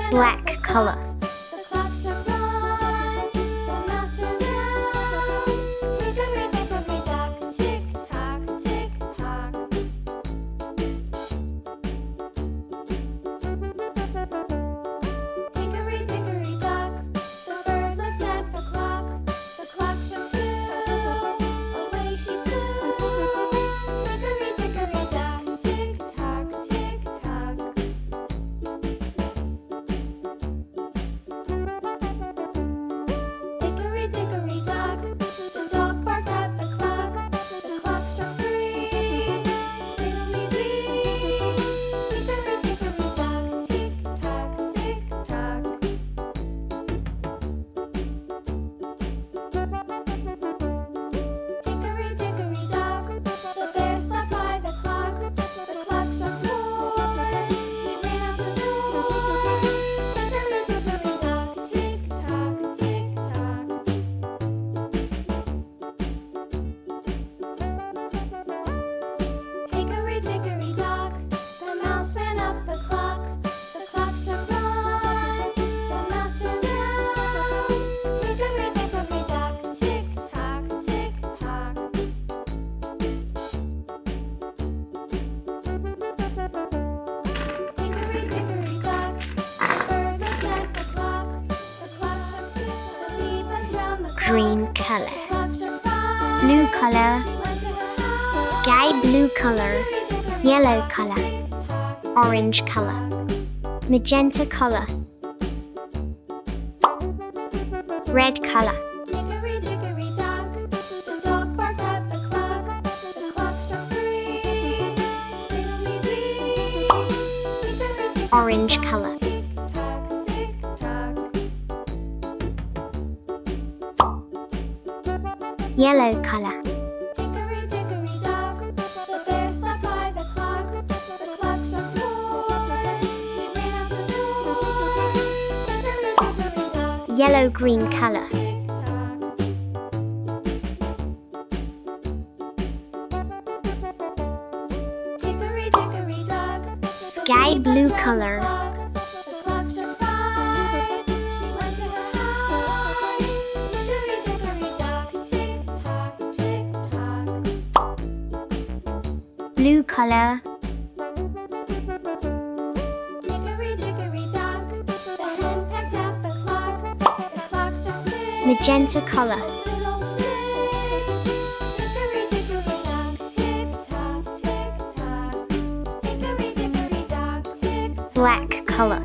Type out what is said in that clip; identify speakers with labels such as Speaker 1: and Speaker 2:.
Speaker 1: Black color.
Speaker 2: The clock struck one. The mouse ran down. Hickory dickory dock, tick tock, tick tock. Hickory dickory dock. The bird looked at the clock. The clock struck two. Away she flew. Hickory dickory dock, tick tock, tick tock. Hickory dickory dock, the dog barked at the clock. The clock struck three. Fiddly-dee. Hickory dickory dock, tick tock, tick tock. Hickory dickory dock, the bear sat by the clock. The clock struck four. He ran out the door. Hickory dickory dock, tick tock, tick tock. Hickory dickory dock, the mouse ran up the clock. The clock struck one. The mouse ran down. Hickory dickory dock, tick tock, tick tock. Hickory dickory dock, the bird looked at the clock. The clock struck two. The bee buzzed round the clock.
Speaker 1: Green color.
Speaker 2: The clock struck five.
Speaker 1: Blue color.
Speaker 2: She went to her house.
Speaker 1: Sky blue color.
Speaker 2: Hickory dickory
Speaker 1: Yellow
Speaker 2: dock,
Speaker 1: color.
Speaker 2: tick tock,
Speaker 1: Orange
Speaker 2: tick
Speaker 1: color.
Speaker 2: tock.
Speaker 1: Magenta color. Red color.
Speaker 2: Hickory dickory dock, the dog barked at the clock. The clock struck three. Fiddly-dee. Hickory dickory
Speaker 1: Orange
Speaker 2: dock,
Speaker 1: color.
Speaker 2: tick tock, tick tock.
Speaker 1: Yellow color.
Speaker 2: Hickory dickory dock, the bear sat by the clock. The clock struck four. He ran out the door. Hickory dickory dock,
Speaker 1: Yellow green color.
Speaker 2: tick tock. Hickory dickory dock,
Speaker 1: Sky blue color.
Speaker 2: the clock struck five. She went to her house. Hickory dickory dock, tick tock, tick tock.
Speaker 1: Blue color.
Speaker 2: Hickory dickory dock, the hen pecked at the clock. The clock struck six.
Speaker 1: Magenta color.
Speaker 2: Fiddle-sticks. Hickory dickory dock, tick tock, tick tock. Hickory dickory dock, tick tock.
Speaker 1: Black color.